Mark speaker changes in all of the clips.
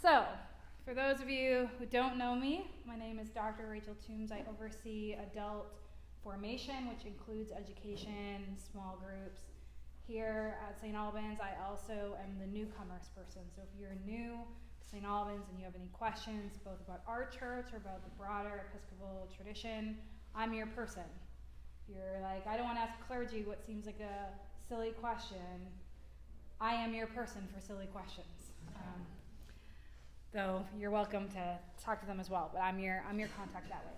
Speaker 1: So, for those of you who don't know me, my name is Dr. Rachel Toombs. I oversee adult formation, which includes education, small groups. Here at St. Albans, I also am the newcomers person. So if you're new to St. Albans and you have any questions, both about our church or about the broader Episcopal tradition, I'm your person. If you're like, I don't want to ask clergy what seems like a silly question, I am your person for silly questions. Though you're welcome to talk to them as well, but I'm your contact that way.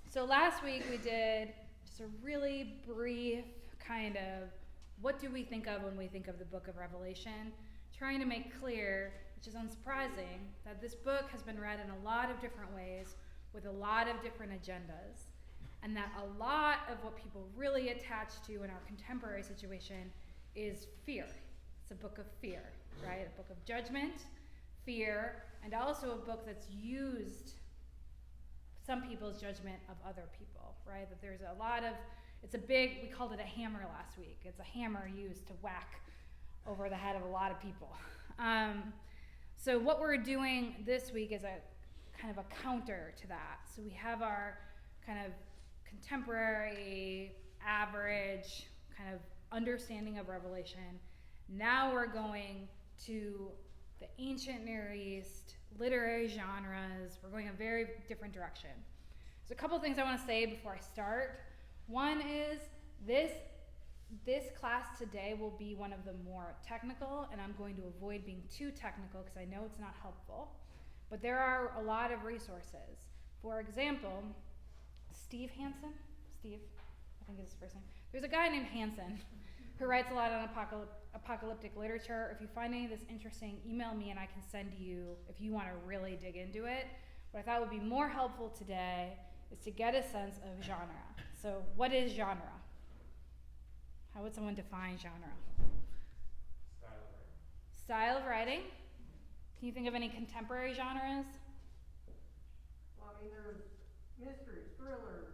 Speaker 1: So last week we did just a really brief kind of what do we think of when we think of the book of Revelation, trying to make clear, which is unsurprising, that this book has been read in a lot of different ways with a lot of different agendas, and that a lot of what people really attach to in our contemporary situation is fear. It's a book of fear, right? A book of judgment, fear, and also a book that's used some people's judgment of other people, right? That there's a lot of, it's a big, we called it a hammer last week. It's a hammer used to whack over the head of a lot of people. So what we're doing this week is a kind of a counter to that. So we have our kind of contemporary, average kind of understanding of Revelation. Now we're going to the ancient Near East, literary genres. We're going a very different direction. So a couple of things I want to say before I start. One is this class today will be one of the more technical, and I'm going to avoid being too technical because I know it's not helpful. But there are a lot of resources. For example, Steve Hansen, I think is his first name. There's a guy named Hansen who writes a lot on apocalyptic literature. If you find any of this interesting, email me and I can send you if you want to really dig into it. What I thought would be more helpful today is to get a sense of genre. So what is genre? How would someone define genre? Style of writing. Can you think of any contemporary genres?
Speaker 2: Well, I mean, there's mystery, thrillers,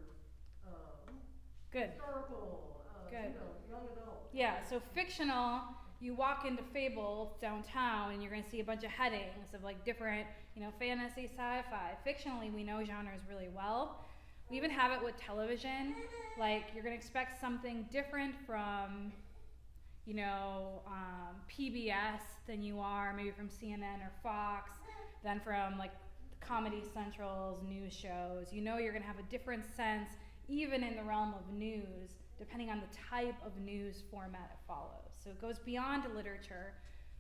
Speaker 1: Good.
Speaker 2: historical,
Speaker 1: Good.
Speaker 2: Young adult.
Speaker 1: Yeah, so fictional, you walk into Fable downtown and you're going to see a bunch of headings of like different, fantasy, sci-fi. Fictionally, we know genres really well. We even have it with television. Like, you're going to expect something different from, PBS than you are maybe from CNN or Fox, than from like Comedy Central's news shows. You're going to have a different sense, even in the realm of news, depending on the type of news format it follows. So it goes beyond literature,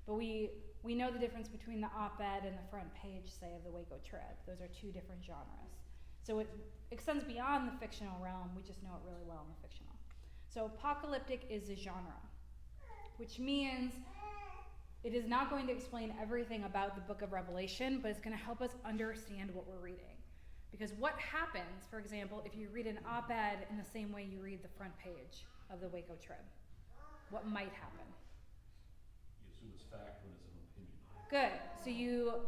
Speaker 1: but we know the difference between the op-ed and the front page, say, of the Waco Trib. Those are two different genres. So it extends beyond the fictional realm. We just know it really well in the fictional. So apocalyptic is a genre, which means it is not going to explain everything about the book of Revelation, but it's going to help us understand what we're reading. Because what happens, for example, if you read an op-ed in the same way you read the front page of the Waco Trib? What might happen?
Speaker 3: You assume it's fact when it's an opinion.
Speaker 1: Good. So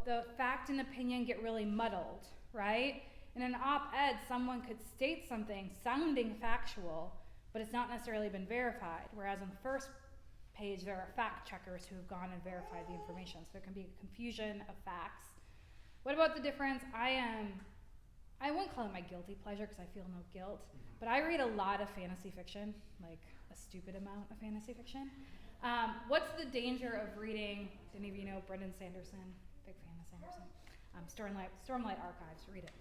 Speaker 1: the fact and opinion get really muddled, right? In an op-ed, someone could state something sounding factual, but it's not necessarily been verified. Whereas on the first page, there are fact checkers who have gone and verified the information. So there can be a confusion of facts. What about the difference? I won't call it my guilty pleasure because I feel no guilt, but I read a lot of fantasy fiction, like a stupid amount of fantasy fiction. What's the danger of reading, do any of you know Brendan Sanderson? Big fan of Sanderson. Stormlight Archives, read it.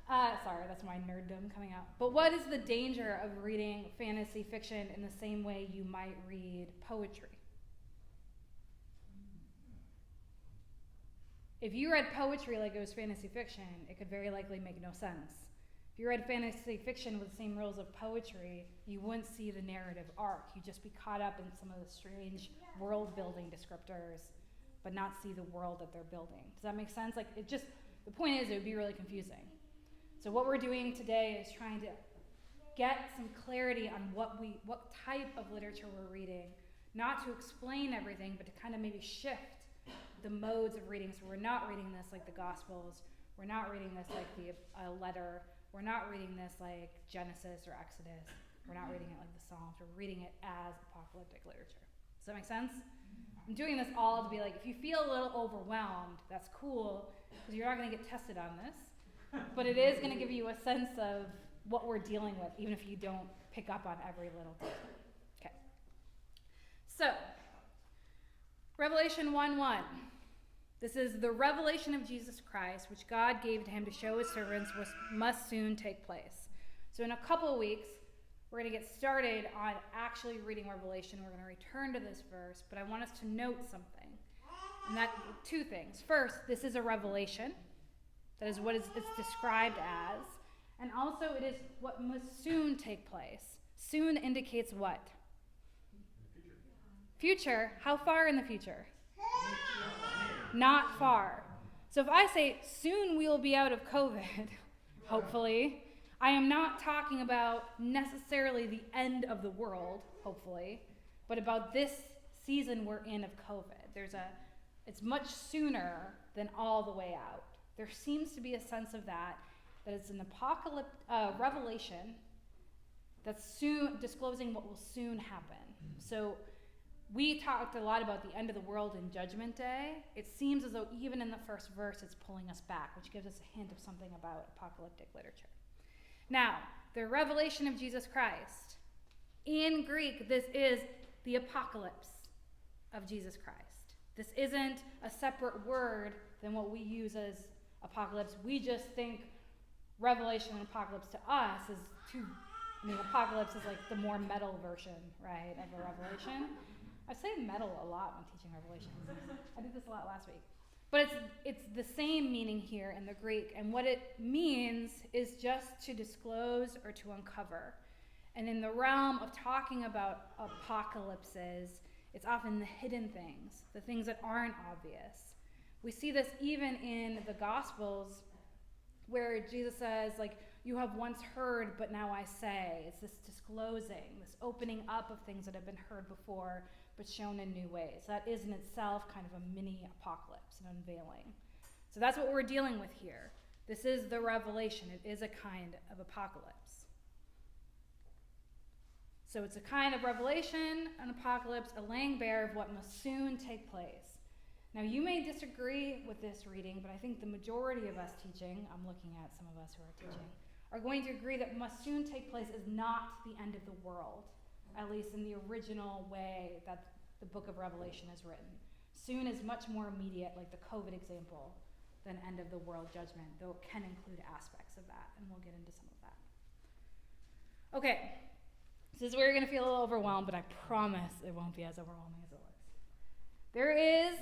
Speaker 1: Sorry, that's my nerddom coming out. But what is the danger of reading fantasy fiction in the same way you might read poetry? If you read poetry like it was fantasy fiction, it could very likely make no sense. If you read fantasy fiction with the same rules of poetry, you wouldn't see the narrative arc. You'd just be caught up in some of the strange world-building descriptors, but not see the world that they're building. Does that make sense? The point is, it would be really confusing. So what we're doing today is trying to get some clarity on what type of literature we're reading, not to explain everything, but to kind of maybe shift the modes of reading. So we're not reading this like the Gospels. We're not reading this like a letter. We're not reading this like Genesis or Exodus. We're not reading it like the Psalms. We're reading it as apocalyptic literature. Does that make sense? I'm doing this all to be like, if you feel a little overwhelmed, that's cool, because you're not going to get tested on this. But it is going to give you a sense of what we're dealing with, even if you don't pick up on every little detail. Okay. So, Revelation 1:1. This is the revelation of Jesus Christ, which God gave to him to show his servants what must soon take place. So in a couple of weeks, we're going to get started on actually reading Revelation. We're going to return to this verse, but I want us to note something. And that, two things. First, this is a revelation. That is what it's described as. And also, it is what must soon take place. Soon indicates what? Future. How far in the future? Not far. So if I say, soon we will be out of COVID, hopefully, I am not talking about necessarily the end of the world, hopefully, but about this season we're in of COVID. It's much sooner than all the way out. There seems to be a sense of that it's an revelation that's soon disclosing what will soon happen. So we talked a lot about the end of the world and Judgment Day. It seems as though even in the first verse it's pulling us back, which gives us a hint of something about apocalyptic literature. Now, the revelation of Jesus Christ. In Greek, this is the apocalypse of Jesus Christ. This isn't a separate word than what we use as apocalypse. We just think revelation and apocalypse to us is apocalypse is like the more metal version, right, of a revelation. I say metal a lot when teaching Revelation. I did this a lot last week. But it's the same meaning here in the Greek, and what it means is just to disclose or to uncover. And in the realm of talking about apocalypses, it's often the hidden things, the things that aren't obvious. We see this even in the Gospels, where Jesus says, like, you have once heard, but now I say. It's this disclosing, this opening up of things that have been heard before, but shown in new ways. That is in itself kind of a mini apocalypse, an unveiling. So that's what we're dealing with here. This is the revelation. It is a kind of apocalypse. So it's a kind of revelation, an apocalypse, a laying bare of what must soon take place. Now you may disagree with this reading, but I think the majority of us teaching, I'm looking at some of us who are teaching, are going to agree that must soon take place is not the end of the world, at least in the original way that the book of Revelation is written. Soon is much more immediate, like the COVID example, than end of the world judgment, though it can include aspects of that, and we'll get into some of that. Okay, this is where you're going to feel a little overwhelmed, but I promise it won't be as overwhelming as it looks. There is,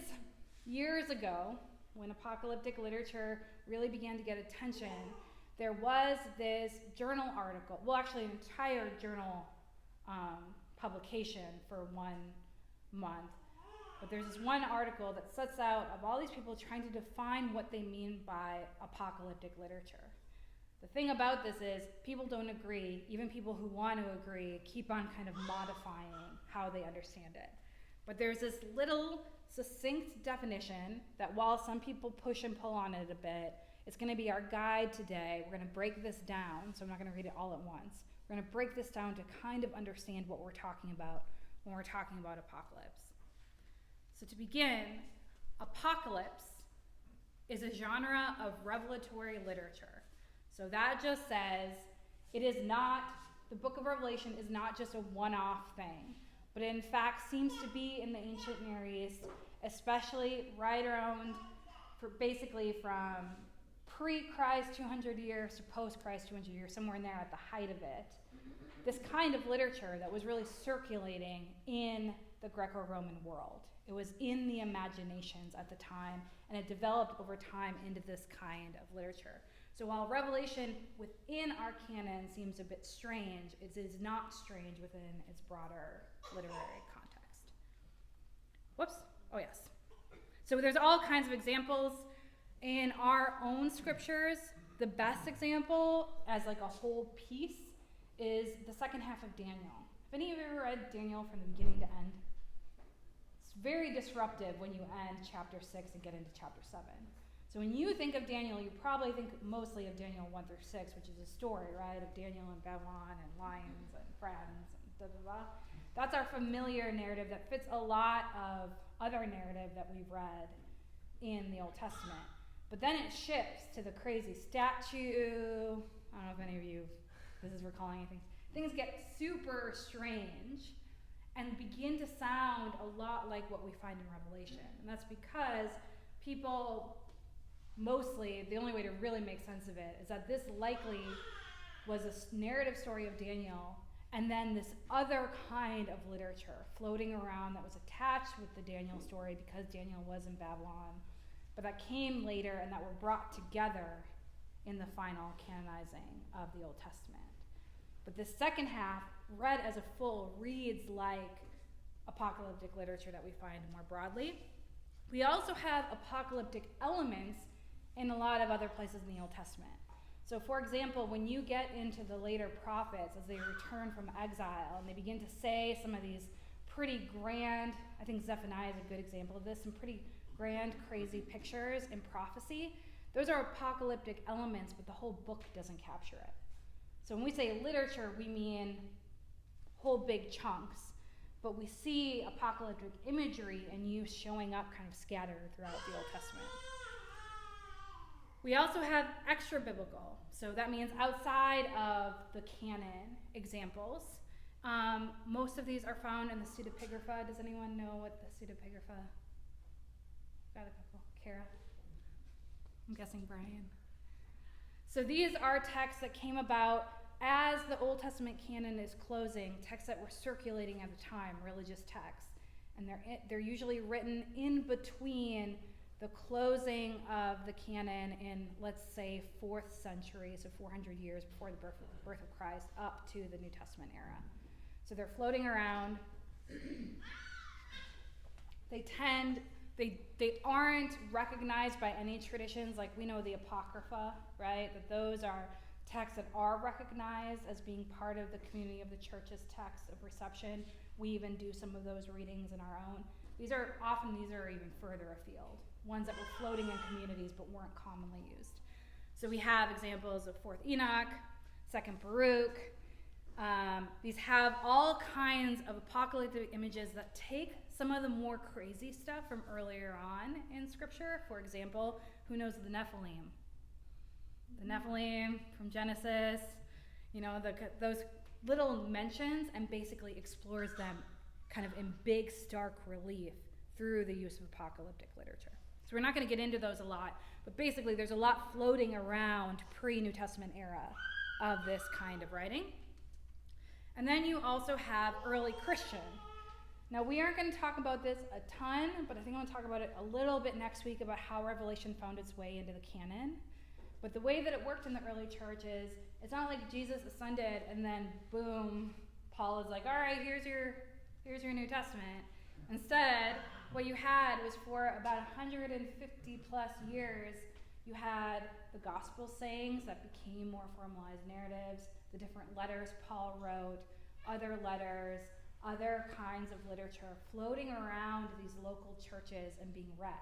Speaker 1: years ago, when apocalyptic literature really began to get attention, there was this journal article, well actually an entire journal publication for 1 month, but there's this one article that sets out of all these people trying to define what they mean by apocalyptic literature. The thing about this is people don't agree, even people who want to agree keep on kind of modifying how they understand it. But there's this little succinct definition that while some people push and pull on it a bit, it's going to be our guide today. We're going to break this down, so I'm not going to read it all at once. We're going to break this down to kind of understand what we're talking about when we're talking about apocalypse. So to begin, apocalypse is a genre of revelatory literature. So that just says it is not, the book of Revelation is not just a one-off thing, but it in fact seems to be in the ancient Near East, especially right around, basically from pre-Christ 200 years to post-Christ 200 years, somewhere in there at the height of it. This kind of literature that was really circulating in the Greco-Roman world. It was in the imaginations at the time, and it developed over time into this kind of literature. So while Revelation within our canon seems a bit strange, it is not strange within its broader literary context. Whoops. Oh, yes. So there's all kinds of examples in our own scriptures. The best example as like a whole piece is the second half of Daniel. Have any of you ever read Daniel from the beginning to end? It's very disruptive when you end chapter 6 and get into chapter 7. So when you think of Daniel, you probably think mostly of Daniel 1 through 6, which is a story, right, of Daniel and Babylon and lions and friends and blah, blah, blah. That's our familiar narrative that fits a lot of other narrative that we've read in the Old Testament. But then it shifts to the crazy statue. I don't know if any of you, this is recalling anything. Things get super strange and begin to sound a lot like what we find in Revelation. And that's because people, mostly, the only way to really make sense of it is that this likely was a narrative story of Daniel, and then this other kind of literature floating around that was attached with the Daniel story because Daniel was in Babylon, but that came later and that were brought together in the final canonizing of the Old Testament. But the second half, read as a full, reads like apocalyptic literature that we find more broadly. We also have apocalyptic elements in a lot of other places in the Old Testament. So for example, when you get into the later prophets as they return from exile and they begin to say some of these pretty grand, I think Zephaniah is a good example of this, some pretty grand, crazy pictures in prophecy, those are apocalyptic elements, but the whole book doesn't capture it. So when we say literature, we mean whole big chunks, but we see apocalyptic imagery and use showing up kind of scattered throughout the Old Testament. We also have extra biblical, so that means outside of the canon examples. Most of these are found in the pseudepigrapha. Does anyone know what the pseudepigrapha? Got a couple. Kara? I'm guessing Brian. So these are texts that came about as the Old Testament canon is closing, texts that were circulating at the time, religious texts. And they're usually written in between the closing of the canon in, let's say, 4th century, so 400 years before the birth of Christ, up to the New Testament era. So they're floating around. They aren't recognized by any traditions, like we know the Apocrypha, right? That those are texts that are recognized as being part of the community of the church's text of reception. We even do some of those readings in our own. These are even further afield, ones that were floating in communities but weren't commonly used. So we have examples of 4th Enoch, 2nd Baruch. These have all kinds of apocalyptic images that take some of the more crazy stuff from earlier on in Scripture. For example, who knows the Nephilim? The Nephilim from Genesis, those little mentions, and basically explores them kind of in big, stark relief through the use of apocalyptic literature. So we're not going to get into those a lot, but basically there's a lot floating around pre-New Testament era of this kind of writing. And then you also have early Christian. Now we aren't going to talk about this a ton, but I think I'm going to talk about it a little bit next week about how Revelation found its way into the canon. But the way that it worked in the early church is, it's not like Jesus ascended and then boom, Paul is like, all right, here's your New Testament. Instead, what you had was for about 150 plus years, you had the gospel sayings that became more formalized narratives, the different letters Paul wrote, other letters, other kinds of literature floating around these local churches and being read.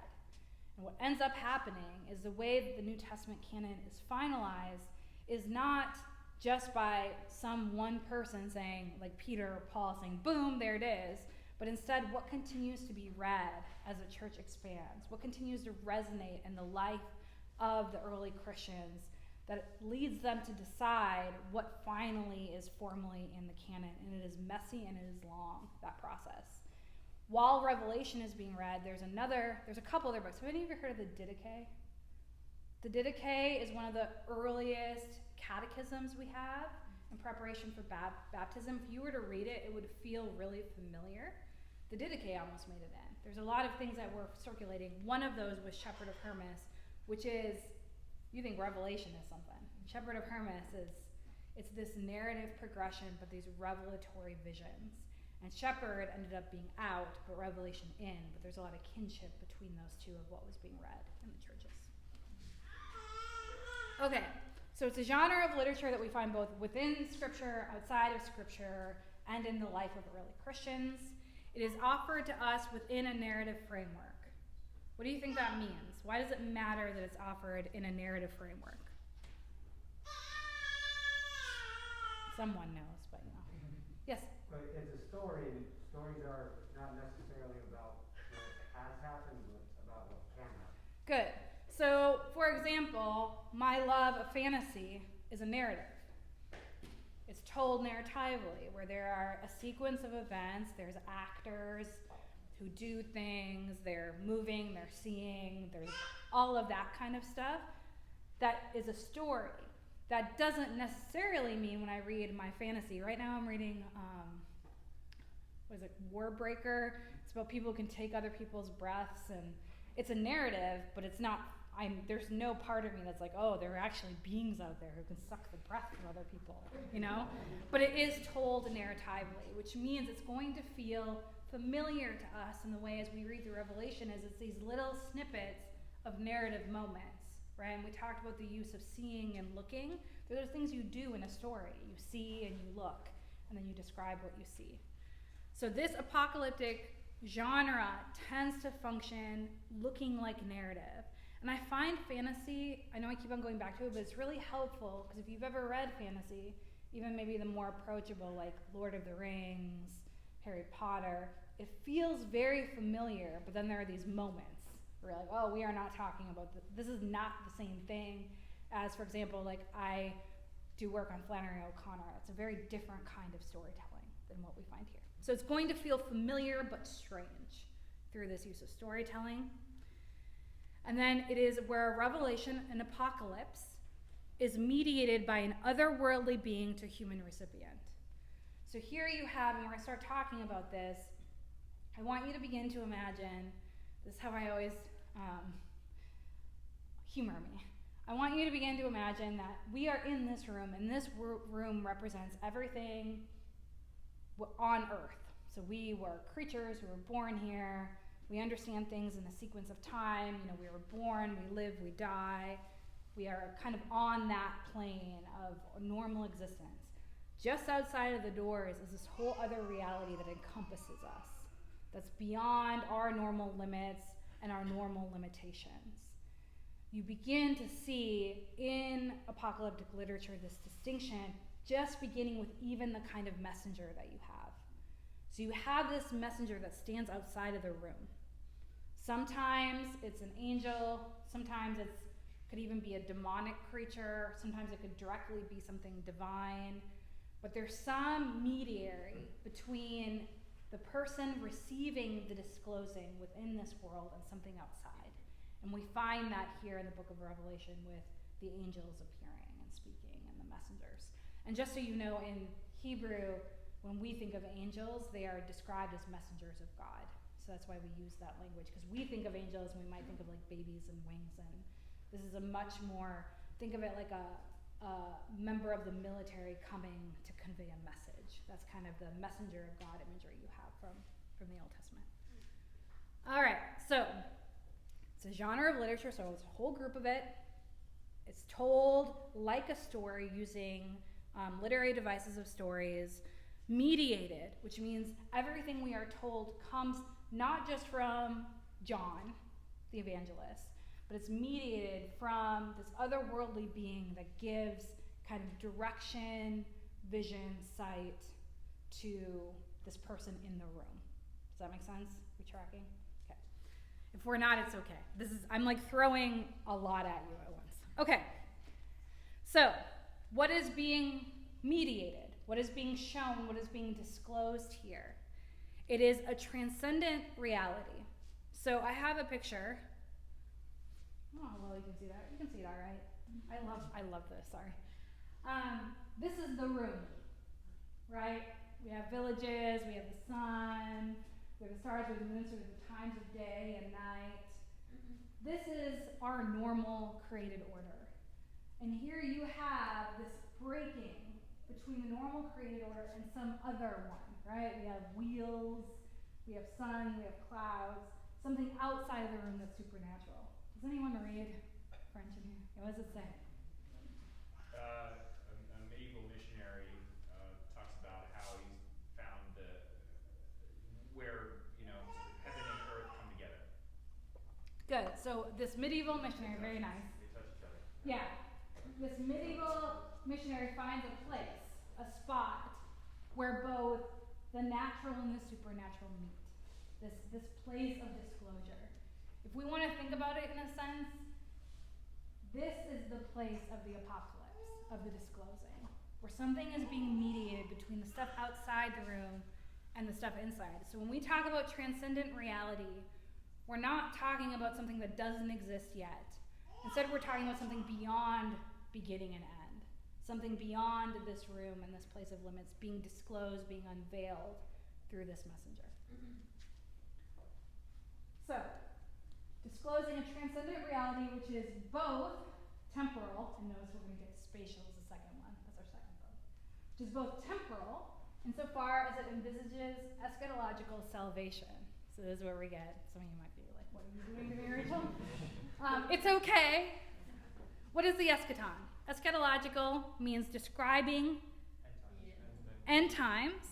Speaker 1: And what ends up happening is the way that the New Testament canon is finalized is not just by some one person saying, like Peter or Paul saying, boom, there it is, but instead what continues to be read as the church expands, what continues to resonate in the life of the early Christians that leads them to decide what finally is formally in the canon. And it is messy and it is long, that process. While Revelation is being read, there's a couple other books. Have any of you heard of the Didache? The Didache is one of the earliest catechisms we have in preparation for baptism. If you were to read it, it would feel really familiar. The Didache almost made it in. There's a lot of things that were circulating. One of those was Shepherd of Hermas, which is, you think Revelation is something. Shepherd of Hermas it's this narrative progression, but these revelatory visions. And Shepherd ended up being out, but Revelation in. But there's a lot of kinship between those two of what was being read in the churches. Okay, so it's a genre of literature that we find both within Scripture, outside of Scripture, and in the life of early Christians. It is offered to us within a narrative framework. What do you think that means? Why does it matter that it's offered in a narrative framework? Someone knows, but Yes.
Speaker 4: But it's a story, and stories are not necessarily about what has happened, but about what can happen.
Speaker 1: Good. So, for example, my love of fantasy is a narrative. It's told narratively, where there are a sequence of events, there's actors who do things, they're moving, they're seeing, there's all of that kind of stuff. That is a story. That doesn't necessarily mean when I read my fantasy. Right now I'm reading, what is it, Warbreaker. It's about people who can take other people's breaths, and it's a narrative, but it's not, there's no part of me that's like, oh, there are actually beings out there who can suck the breath from other people, you know? But it is told narratively, which means it's going to feel familiar to us in the way as we read through Revelation, as it's these little snippets of narrative moments, right? And we talked about the use of seeing and looking. Those are things you do in a story. You see and you look, and then you describe what you see. So this apocalyptic genre tends to function looking like narrative. And I find fantasy, I know I keep on going back to it, but it's really helpful, because if you've ever read fantasy, even maybe the more approachable, like Lord of the Rings, Harry Potter, it feels very familiar, but then there are these moments where you're like, oh, we are not talking about this is not the same thing as, for example, like I do work on Flannery O'Connor. It's a very different kind of storytelling than what we find here. So it's going to feel familiar but strange through this use of storytelling. And then it is where a revelation, an apocalypse, is mediated by an otherworldly being to human recipient. So here you have, and when I start talking about this, I want you to begin to imagine, this is how I always humor me. I want you to begin to imagine that we are in this room, and this room represents everything on Earth. So we were creatures who were born here. We understand things in a sequence of time. You know, we were born, we live, we die. We are kind of on that plane of normal existence. Just outside of the doors is this whole other reality that encompasses us, that's beyond our normal limits and our normal limitations. You begin to see in apocalyptic literature this distinction, just beginning with even the kind of messenger that you have. So you have this messenger that stands outside of the room. Sometimes it's an angel, sometimes it could even be a demonic creature, sometimes it could directly be something divine, but there's some mediary between the person receiving the disclosing within this world and something outside. And we find that here in the book of Revelation with the angels appearing and speaking and the messengers. And just so you know, in Hebrew, when we think of angels, they are described as messengers of God. So that's why we use that language, because we think of angels and we might think of like babies and wings, and this is a much more, think of it like a member of the military coming to convey a message. That's kind of the messenger of God imagery you have from the Old Testament. All right, so it's a genre of literature, so it's a whole group of it. It's told like a story using literary devices of stories, mediated, which means everything we are told comes not just from John, the evangelist, but it's mediated from this otherworldly being that gives kind of direction, vision, sight to this person in the room. Does that make sense? We tracking? Okay. If we're not, it's okay. I'm like throwing a lot at you at once. Okay. So, what is being mediated? What is being shown? What is being disclosed here? It is a transcendent reality. So I have a picture. Oh, well, you can see that. You can see it all right. I love this, sorry. This is the room, right? We have villages, we have the sun, we have the stars, we have the moon, so we have the times of day and night. This is our normal created order. And here you have this breaking between the normal created order and some other one, right? We have wheels, we have sun, we have clouds, something outside of the room that's supernatural. Does anyone read French in here? What does it say?
Speaker 5: A medieval missionary talks about how he's found where heaven and earth come together.
Speaker 1: Good. So this medieval missionary, very nice.
Speaker 5: They touch each other.
Speaker 1: Yeah. This medieval missionary finds a place, a spot, where both the natural and the supernatural meet. This place of disclosure. If we want to think about it in a sense, this is the place of the apocalypse, of the disclosing, where something is being mediated between the stuff outside the room and the stuff inside. So when we talk about transcendent reality, we're not talking about something that doesn't exist yet. Instead, we're talking about something beyond beginning and end, something beyond this room and this place of limits being disclosed, being unveiled through this messenger. So, disclosing a transcendent reality which is both temporal, and notice we're going to get spatial as the second one, that's our second book, which is both temporal insofar as it envisages eschatological salvation. So this is where we get, some of you might be like, what are you doing to me, Rachel? It's okay. What is the eschaton? Eschatological means describing end times.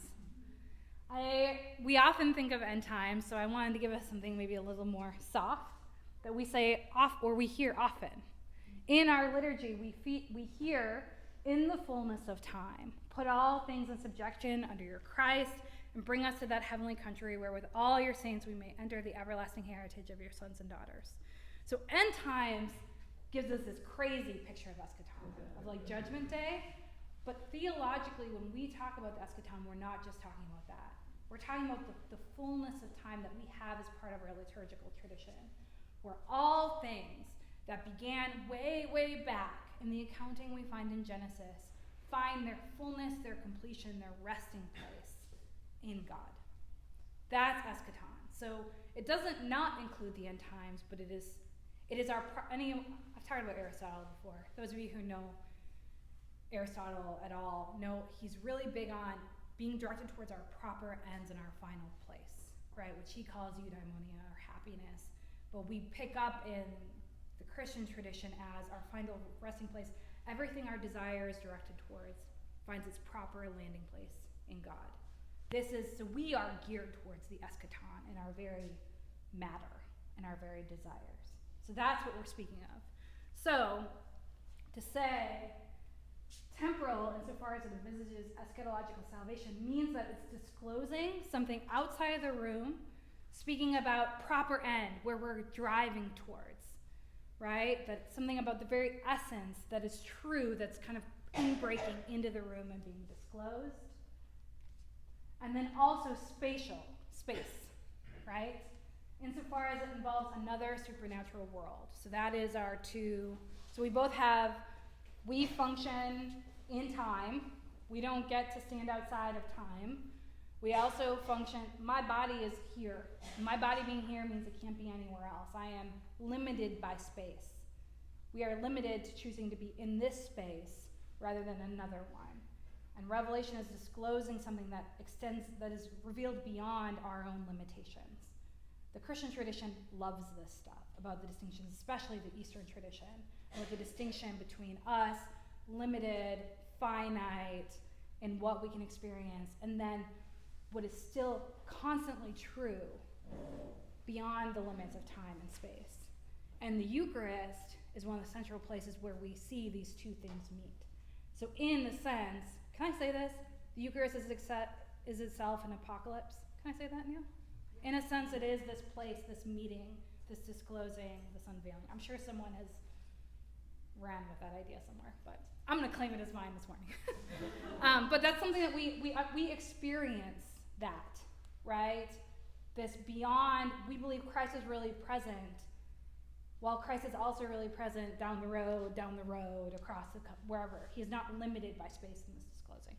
Speaker 1: We often think of end times, so I wanted to give us something maybe a little more soft that we say or we hear often. In our liturgy, we hear in the fullness of time, put all things in subjection under your Christ, and bring us to that heavenly country where with all your saints we may enter the everlasting heritage of your sons and daughters. So end times gives us this crazy picture of eschaton, of like Judgment Day. But theologically, when we talk about the eschaton, we're not just talking about that. We're talking about the fullness of time that we have as part of our liturgical tradition, where all things that began way, way back in the accounting we find in Genesis find their fullness, their completion, their resting place in God. That's eschaton. So it doesn't not include the end times, but it is our, I've talked about Aristotle before. Those of you who know Aristotle at all know he's really big on being directed towards our proper ends and our final place, right? Which he calls eudaimonia, or happiness. But we pick up in the Christian tradition as our final resting place. Everything our desire is directed towards finds its proper landing place in God. So we are geared towards the eschaton in our very matter and our very desires. So that's what we're speaking of. So, to say temporal, insofar as it envisages eschatological salvation, means that it's disclosing something outside of the room, speaking about proper end, where we're driving towards, right? That's something about the very essence that is true, that's kind of breaking into the room and being disclosed. And then also space, right? Insofar as it involves another supernatural world. So that is our two. So we function in time. We don't get to stand outside of time. We also function, my body is here. My body being here means it can't be anywhere else. I am limited by space. We are limited to choosing to be in this space rather than another one. And Revelation is disclosing something that is revealed beyond our own limitations. The Christian tradition loves this stuff, about the distinctions, especially the Eastern tradition, and with the distinction between us, limited, finite, in what we can experience, and then what is still constantly true beyond the limits of time and space. And the Eucharist is one of the central places where we see these two things meet. So in the sense, can I say this? The Eucharist is itself an apocalypse. Can I say that, Neil? In a sense, it is this place, this meeting, this disclosing, this unveiling. I'm sure someone has ran with that idea somewhere, but I'm going to claim it as mine this morning. But that's something that we experience that, right? This beyond, we believe Christ is really present, while Christ is also really present down the road, across wherever. He is not limited by space in this disclosing.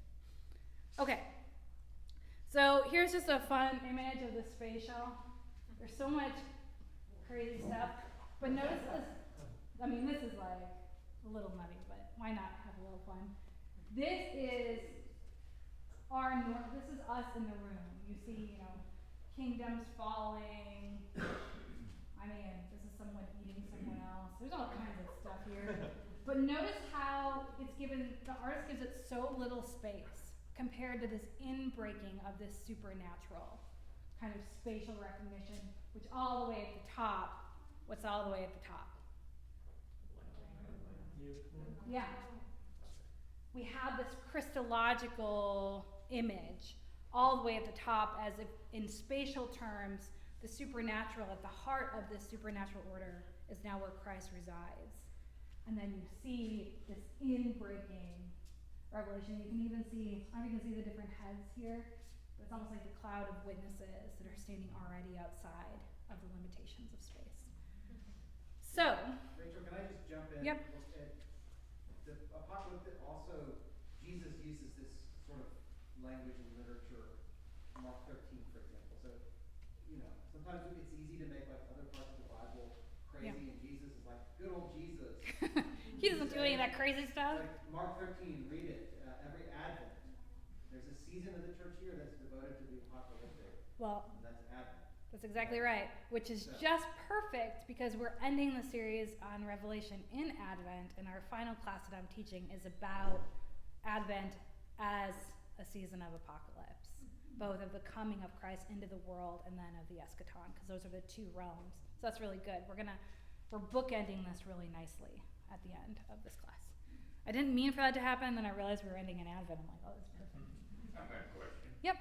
Speaker 1: Okay. So here's just a fun image of the spatial. There's so much crazy stuff. But notice this. I mean, this is like a little nutty, but why not have a little fun? This is this is us in the room. You see, kingdoms falling. I mean, this is someone eating someone else. There's all kinds of stuff here. But notice how the artist gives it so little space compared to this inbreaking of this supernatural kind of spatial recognition, which all the way at the top, what's all the way at the top? Yeah. We have this Christological image all the way at the top, as if in spatial terms, the supernatural at the heart of this supernatural order is now where Christ resides. And then you see this inbreaking revelation. You can even see, I don't know if you can see the different heads here, but it's almost like the cloud of witnesses that are standing already outside of the limitations of space. So,
Speaker 4: Rachel, can I just jump in?
Speaker 1: Yep.
Speaker 4: The Apocalyptic also, Jesus uses this sort of language in literature, Mark 13, for example. So, sometimes it's easy to make like other parts of the Bible crazy, and Jesus is like, good old Jesus.
Speaker 1: he doesn't do any of that crazy stuff.
Speaker 4: Like Mark 13, read it. Every Advent, there's a season of the church year that's devoted to the Apocalyptic.
Speaker 1: Well,
Speaker 4: And that's Advent.
Speaker 1: that's exactly right, which is just perfect because we're ending the series on Revelation in Advent, and our final class that I'm teaching is about Advent as a season of apocalypse, both of the coming of Christ into the world and then of the ESCHATON, because those are the two realms. So that's really good. We're bookending this really nicely at the end of this class. I didn't mean for that to happen, then I realized we were ending in Advent. I'm like, oh, that's perfect.
Speaker 6: I've got a question.
Speaker 1: Yep.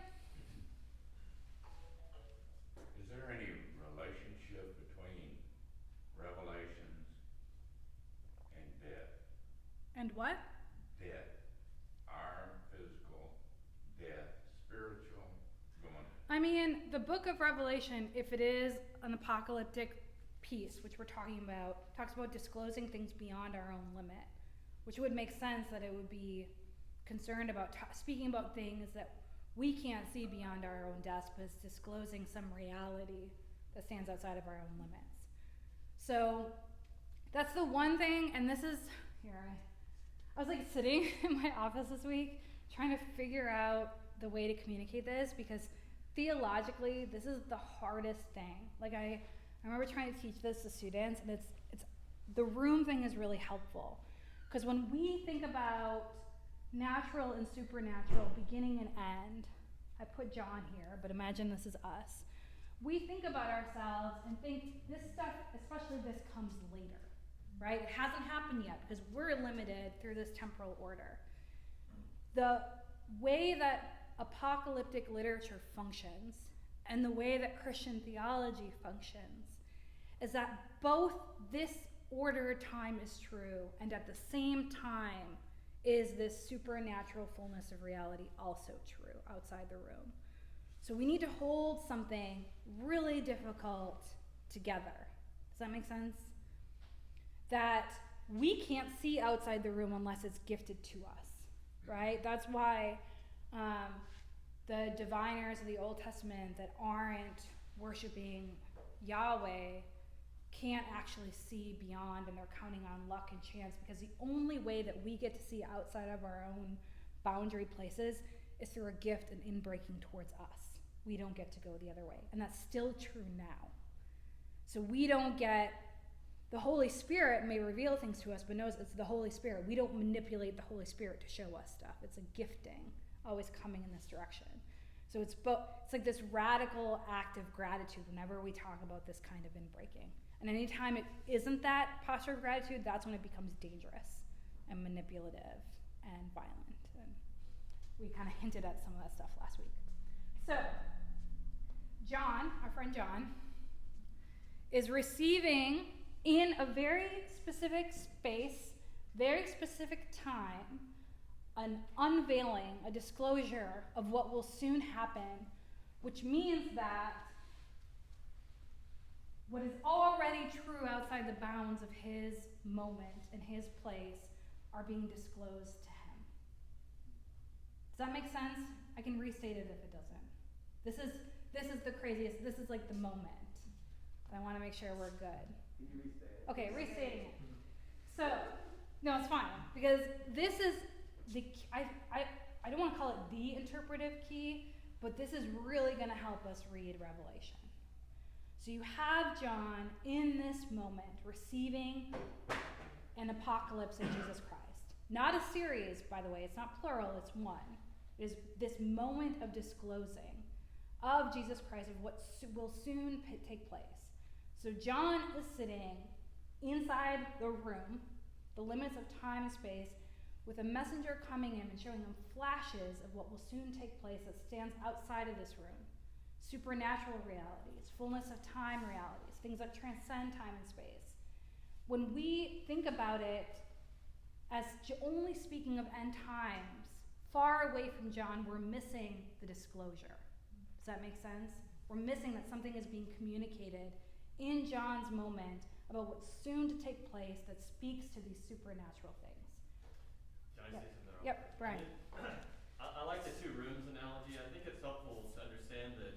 Speaker 6: Is there any relationship between revelations and death?
Speaker 1: And what?
Speaker 6: Death. Our physical death, spiritual, going.
Speaker 1: I mean, the book of Revelation, if it is an apocalyptic piece, which we're talking about, talks about disclosing things beyond our own limit, which would make sense that it would be concerned about speaking about things that we can't see beyond our own deaths, but it's disclosing some reality that stands outside of our own limits. So that's the one thing, and this is, I was like sitting in my office this week trying to figure out the way to communicate this, because theologically, this is the hardest thing. Like I remember trying to teach this to students, and it's the room thing is really helpful, because when we think about natural and supernatural, beginning and end, I put John here, but imagine this is us. We think about ourselves and think this stuff, especially this, comes later, right? It hasn't happened yet because we're limited through this temporal order. The way that apocalyptic literature functions and the way that Christian theology functions is that both this order time is true, and at the same time is this supernatural fullness of reality also true outside the room. So we need to hold something really difficult together. Does that make sense? That we can't see outside the room unless it's gifted to us, right? That's why the diviners of the Old Testament that aren't worshiping Yahweh can't actually see beyond, and they're counting on luck and chance, because the only way that we get to see outside of our own boundary places is through a gift and inbreaking towards us. We don't get to go the other way, and that's still true now. So we don't get, the Holy Spirit may reveal things to us, but knows it's the Holy Spirit. We don't manipulate the Holy Spirit to show us stuff. It's a gifting, always coming in this direction. So it's like this radical act of gratitude whenever we talk about this kind of inbreaking. And anytime it isn't that posture of gratitude, that's when it becomes dangerous and manipulative and violent. And we kind of hinted at some of that stuff last week. So, John, our friend John, is receiving in a very specific space, very specific time, an unveiling, a disclosure of what will soon happen, which means that what is already true outside the bounds of his moment and his place are being disclosed to him. Does that make sense? I can restate it if it doesn't. This is the craziest, this is like the moment. I want to make sure we're good.
Speaker 4: Can you restate it?
Speaker 1: Okay, restating it. So, no, it's fine, because this is the, I don't want to call it the interpretive key, but this is really going to help us read Revelation. So you have John in this moment receiving an apocalypse of Jesus Christ. Not a series, by the way, it's not plural, it's one. It is this moment of disclosing of Jesus Christ, of what will soon take place. So John is sitting inside the room, the limits of time and space, with a messenger coming in and showing them flashes of what will soon take place that stands outside of this room. Supernatural realities, fullness of time realities, things that transcend time and space. When we think about it as only speaking of end times, far away from John, we're missing the disclosure. Does that make sense? We're missing that something is being communicated in John's moment about what's soon to take place that speaks to these supernatural things.
Speaker 7: Can I say something real
Speaker 1: Yep,
Speaker 7: quick?
Speaker 1: Brian.
Speaker 7: I like the two rooms analogy. I think it's helpful to understand that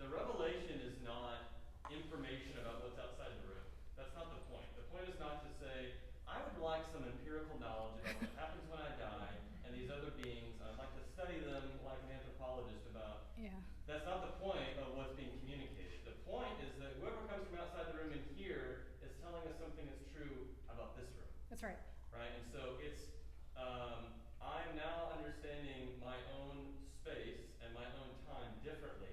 Speaker 7: the revelation is not information about what's outside the room. That's not the point. The point is not to say, I would like some empirical knowledge about what happens when I die, and these other beings, I'd like to study them like an anthropologist about.
Speaker 1: Yeah.
Speaker 7: That's not the point of what's being communicated. The point is that whoever comes from outside the room in here is telling us something that's true about this room.
Speaker 1: That's right.
Speaker 7: Right? And so it's, I'm now understanding my own space and my own time differently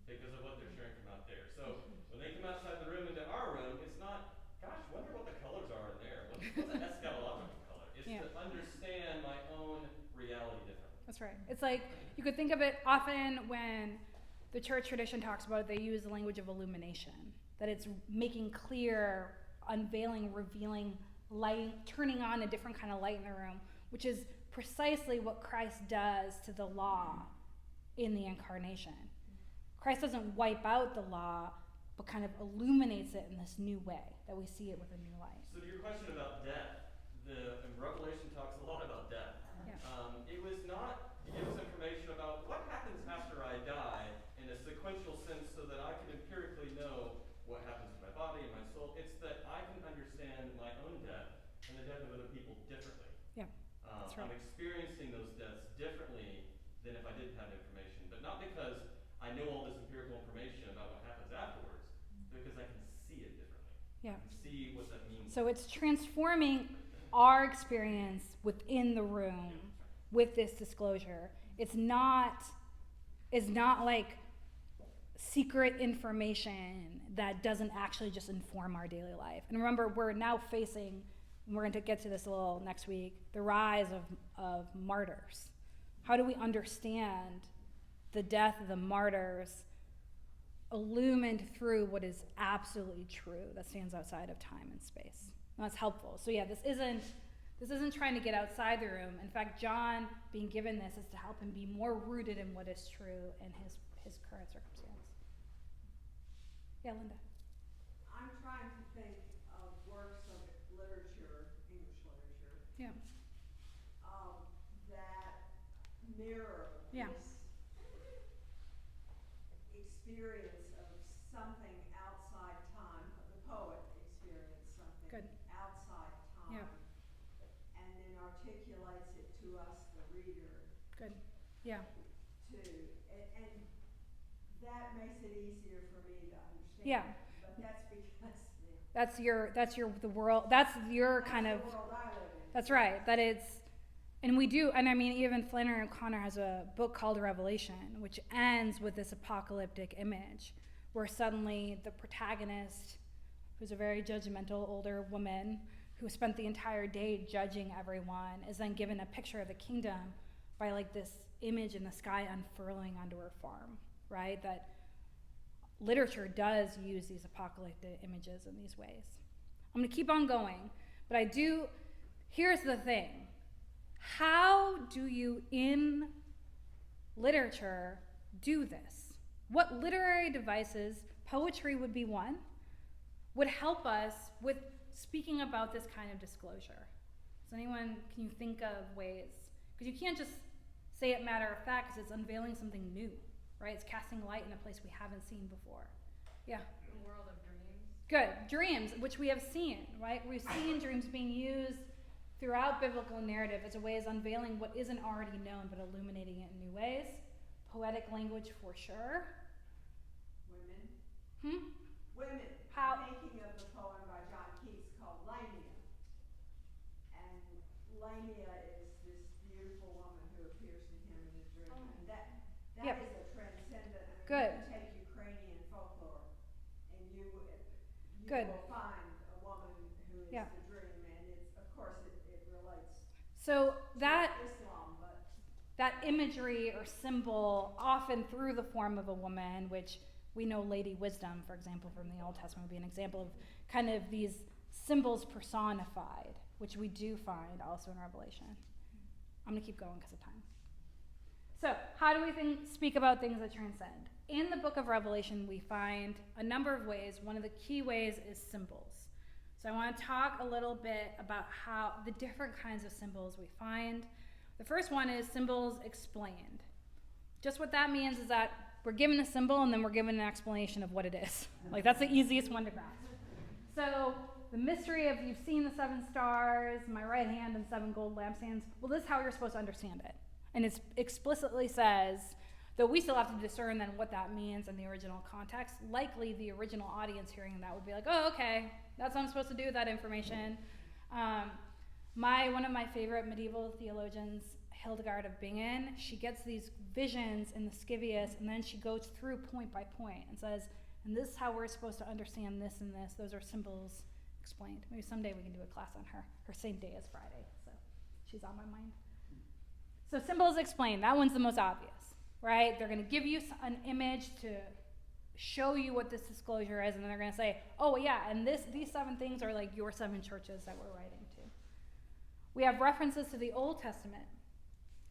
Speaker 7: because of what they're sharing from out there. So when they come outside the room into our room, it's not, gosh, wonder what the colors are in there. What's an eschatological color? It's to understand my own reality differently.
Speaker 1: That's right. It's like, you could think of it often when the church tradition talks about it, they use the language of illumination, that it's making clear, unveiling, revealing light, turning on a different kind of light in the room, which is precisely what Christ does to the law in the incarnation. Christ doesn't wipe out the law, but kind of illuminates it in this new way, that we see it with a new light.
Speaker 7: So to your question about death, and Revelation talks a lot about death.
Speaker 1: Yeah.
Speaker 7: It was not to give us information about what happens after I die in a sequential sense so that I can empirically know what happens to my body and my soul. It's that I can understand my own death and the death of other people differently.
Speaker 1: Yeah, that's right.
Speaker 7: I'm experiencing those deaths differently than if I didn't have information, but not because I know all this empirical information about what happens afterwards, but because I can see it differently.
Speaker 1: Yeah.
Speaker 7: I can see what that means.
Speaker 1: So it's transforming our experience within the room with this disclosure. It's not like secret information that doesn't actually just inform our daily life. And remember, we're now facing, we're going to get to this a little next week, the rise of martyrs. How do we understand the death of the martyrs illumined through what is absolutely true that stands outside of time and space? And that's helpful. So yeah, this isn't trying to get outside the room. In fact, John being given this is to help him be more rooted in what is true in his current circumstance. Yeah, Linda.
Speaker 2: I'm trying to think of works of literature, English literature,
Speaker 1: Yeah.
Speaker 2: that mirror
Speaker 1: Yeah.
Speaker 2: this experience of something outside time, of the poet experienced something
Speaker 1: Good.
Speaker 2: outside time,
Speaker 1: Yeah.
Speaker 2: and then articulates it to us, the reader,
Speaker 1: Good. Yeah.
Speaker 2: too. And that makes it easier for me to understand.
Speaker 1: Yeah.
Speaker 2: But that's because,
Speaker 1: That's the world. That's your
Speaker 2: that's
Speaker 1: kind of.
Speaker 2: the world I live in.
Speaker 1: That's right. That it's, and we do, and I mean, even Flannery O'Connor has a book called Revelation, which ends with this apocalyptic image, where suddenly the protagonist, who's a very judgmental older woman who spent the entire day judging everyone, is then given a picture of the kingdom by like this image in the sky unfurling onto her farm, right? That literature does use these apocalyptic images in these ways. I'm going to keep on going, but here's the thing. How do you, in literature, do this? What literary devices, poetry would be one, would help us with speaking about this kind of disclosure? Can you think of ways? Because you can't just say it matter of fact, because it's unveiling something new, right? It's casting light in a place we haven't seen before. Yeah?
Speaker 8: The world of dreams.
Speaker 1: Good. Dreams, which we have seen, right? We've seen dreams being used throughout biblical narrative as a way of unveiling what isn't already known, but illuminating it in new ways. Poetic language for sure.
Speaker 2: Women. Women.
Speaker 1: How?
Speaker 2: I'm thinking of the poem by John Keats called Lamia. And Lamia is this beautiful woman who appears to him in a dream. And that
Speaker 1: Yep.
Speaker 2: is a transcendent. I mean,
Speaker 1: Good.
Speaker 2: You can take Ukrainian folklore and you
Speaker 1: Good.
Speaker 2: will find a woman who is
Speaker 1: Yeah.
Speaker 2: the dream. And it's, of course, it relates.
Speaker 1: So that
Speaker 2: Islam, but
Speaker 1: that imagery or symbol, often through the form of a woman, which we know Lady Wisdom, for example, from the Old Testament, would be an example of kind of these symbols personified, which we do find also in Revelation. I'm going to keep going because of time. So, how do we speak about things that transcend? In the book of Revelation, we find a number of ways. One of the key ways is symbols. So I want to talk a little bit about how the different kinds of symbols we find. The first one is symbols explained. Just what that means is that we're given a symbol and then we're given an explanation of what it is. Like, that's the easiest one to grasp. So the mystery of, you've seen the 7 stars, my right hand and 7 gold lampstands. Well, this is how you're supposed to understand it. And it explicitly says, though we still have to discern then what that means in the original context, likely the original audience hearing that would be like, oh, okay, that's what I'm supposed to do with that information. One of my favorite medieval theologians, Hildegard of Bingen, she gets these visions in the Scivias, and then she goes through point by point and says, and this is how we're supposed to understand this and this. Those are symbols explained. Maybe someday we can do a class on her. Her same day as Friday, so she's on my mind. So symbols explained, that one's the most obvious, right? They're going to give you an image to show you what this disclosure is, and then they're going to say, oh yeah, and these 7 things are like your 7 churches that we're writing to. We have references to the Old Testament.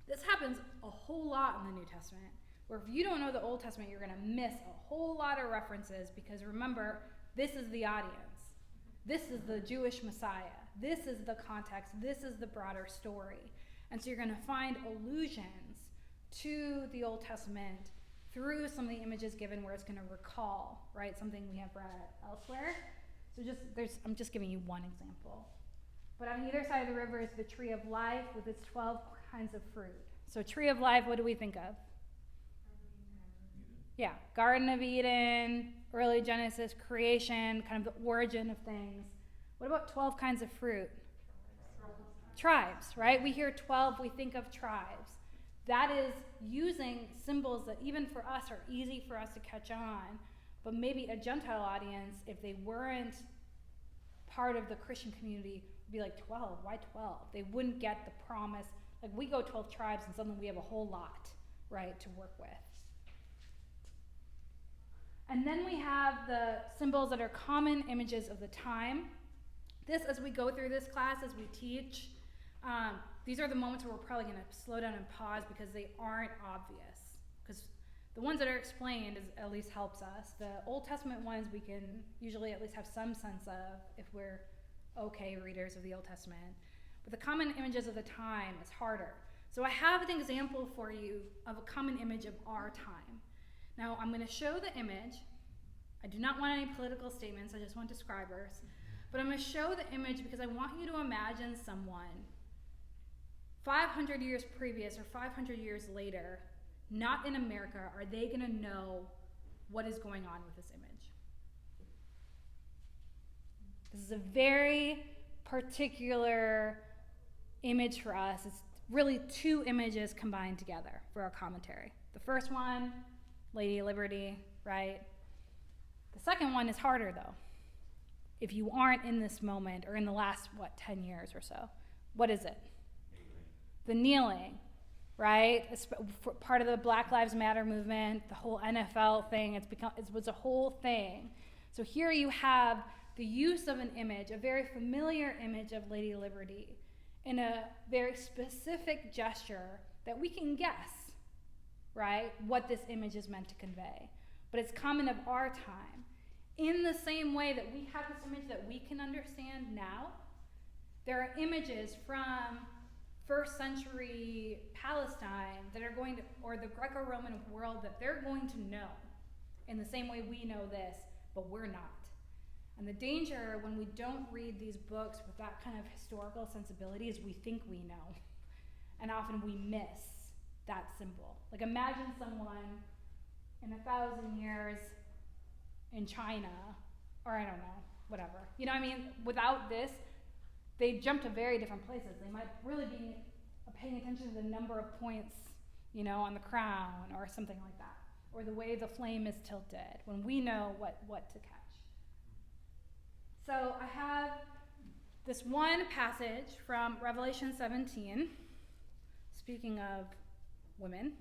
Speaker 1: This happens a whole lot in the New Testament, where if you don't know the Old Testament, you're going to miss a whole lot of references, because remember, this is the audience. This is the Jewish Messiah. This is the context. This is the broader story. And so you're going to find allusions to the Old Testament through some of the images given, where it's going to recall, right, something we have read elsewhere. So I'm just giving you one example. But on either side of the river is the tree of life with its 12 kinds of fruit. So tree of life, what do we think of? Yeah, Garden of Eden, early Genesis, creation, kind of the origin of things. What about 12 kinds of fruit? Tribes, right? We hear 12, we think of tribes. That is using symbols that even for us are easy for us to catch on, but maybe a Gentile audience, if they weren't part of the Christian community, would be like, 12, why 12? They wouldn't get the promise. Like, we go 12 tribes and suddenly we have a whole lot, right, to work with. And then we have the symbols that are common images of the time. This, as we go through this class, as we teach, these are the moments where we're probably going to slow down and pause, because they aren't obvious. Because the ones that are explained at least helps us. The Old Testament ones we can usually at least have some sense of if we're okay readers of the Old Testament. But the common images of the time is harder. So I have an example for you of a common image of our time. Now, I'm going to show the image. I do not want any political statements, I just want describers. But I'm going to show the image because I want you to imagine someone 500 years previous or 500 years later, not in America, are they going to know what is going on with this image? This is a very particular image for us. It's really 2 images combined together for our commentary. The first one, Lady Liberty, right? The second one is harder, though. If you aren't in this moment, or in the last, 10 years or so, what is it? The kneeling, right? It's part of the Black Lives Matter movement, the whole NFL thing. It was a whole thing. So here you have the use of an image, a very familiar image of Lady Liberty, in a very specific gesture that we can guess, right, what this image is meant to convey. But it's common of our time. In the same way that we have this image that we can understand now, there are images from 1st century Palestine that are going to, or the Greco-Roman world, that they're going to know in the same way we know this, but we're not. And the danger when we don't read these books with that kind of historical sensibility is we think we know. And often we miss that symbol. Like, imagine someone in 1,000 years in China, or I don't know, whatever. You know what I mean? Without this, they jump to very different places. They might really be paying attention to the number of points, on the crown or something like that, or the way the flame is tilted, when we know what to catch. So I have this one passage from Revelation 17, speaking of women.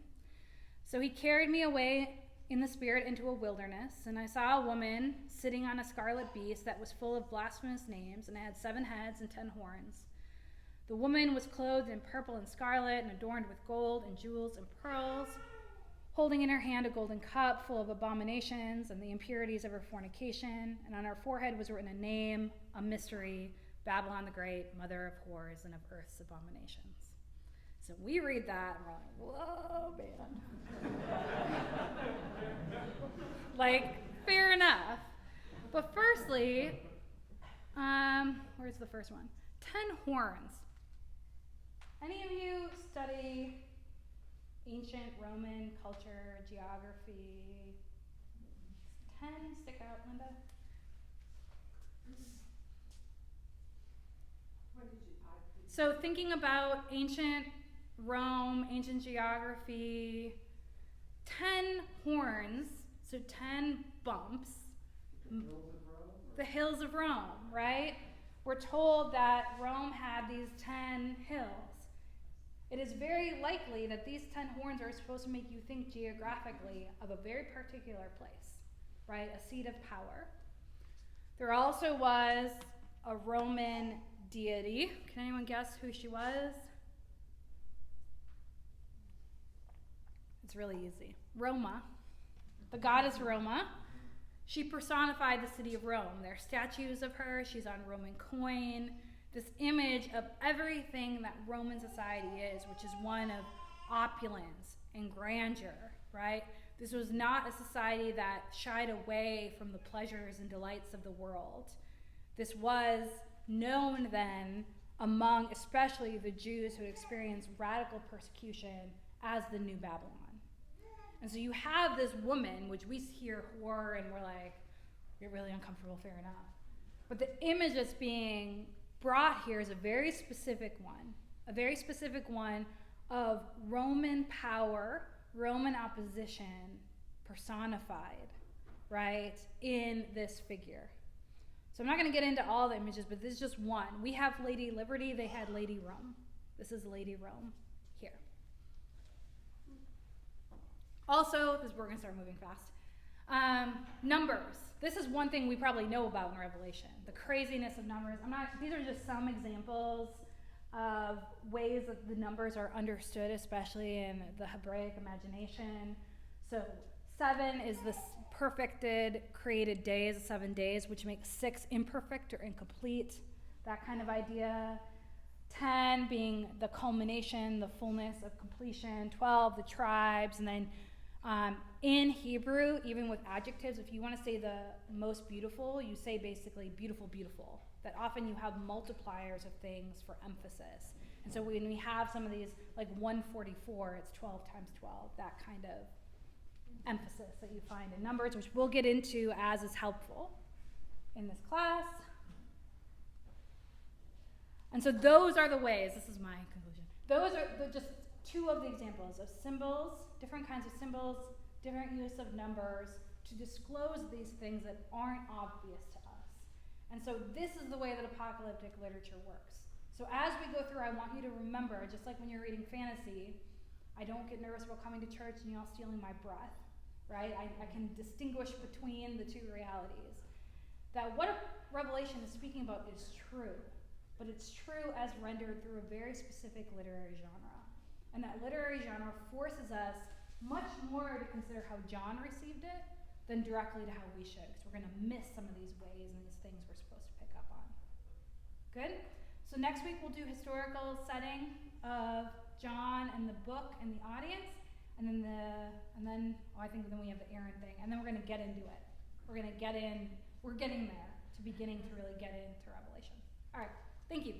Speaker 1: So he carried me away in the spirit into a wilderness, and I saw a woman sitting on a scarlet beast that was full of blasphemous names, and it had 7 heads and 10 horns. The woman was clothed in purple and scarlet and adorned with gold and jewels and pearls, holding in her hand a golden cup full of abominations and the impurities of her fornication, and on her forehead was written a name, a mystery, Babylon the Great, mother of whores and of earth's abominations. So we read that and we're like, whoa, man. Like, fair enough. But firstly, where's the first one? 10 horns. Any of you study ancient Roman culture, geography? 10 stick out, Linda?
Speaker 2: What did you type?
Speaker 1: So thinking about ancient Rome, ancient geography, 10 horns, so 10 bumps.
Speaker 4: The hills of Rome? Or-
Speaker 1: The hills of Rome, right? We're told that Rome had these 10 hills. It is very likely that these 10 horns are supposed to make you think geographically of a very particular place, right? A seat of power. There also was a Roman deity. Can anyone guess who she was? It's really easy. Roma, the goddess Roma. She personified the city of Rome. There are statues of her. She's on Roman coin. This image of everything that Roman society is, which is one of opulence and grandeur, right? This was not a society that shied away from the pleasures and delights of the world. This was known then among especially the Jews who experienced radical persecution as the New Babylon. And so you have this woman, which we hear horror and we're like, you're really uncomfortable, fair enough. But the image that's being brought here is a very specific one of Roman power, Roman opposition personified, right, in this figure. So I'm not going to get into all the images, but this is just one. We have Lady Liberty, they had Lady Rome. This is Lady Rome here. Also, we're going to start moving fast. Numbers. This is one thing we probably know about in Revelation, the craziness of numbers. These are just some examples of ways that the numbers are understood, especially in the Hebraic imagination. So 7 is this perfected, created days, 7 days, which makes 6 imperfect or incomplete, that kind of idea. 10 being the culmination, the fullness of completion. 12, the tribes, and then in Hebrew, even with adjectives, if you want to say the most beautiful, you say basically beautiful, beautiful. That often you have multipliers of things for emphasis. And so when we have some of these, like 144, it's 12 times 12, that kind of emphasis that you find in numbers, which we'll get into as is helpful in this class. And so those are the ways, this is my conclusion, those are just 2 of the examples of symbols, different kinds of symbols, different use of numbers to disclose these things that aren't obvious to us. And so this is the way that apocalyptic literature works. So as we go through, I want you to remember, just like when you're reading fantasy, I don't get nervous about coming to church and y'all stealing my breath, right? I can distinguish between the 2 realities. That what Revelation is speaking about is true, but it's true as rendered through a very specific literary genre. And that literary genre forces us much more to consider how John received it than directly to how we should, because we're going to miss some of these ways and these things we're supposed to pick up on. Good? So next week we'll do historical setting of John and the book and the audience, and then I think then we have the Aaron thing, and then we're going to get into it. We're getting there to beginning to really get into Revelation. All right, thank you.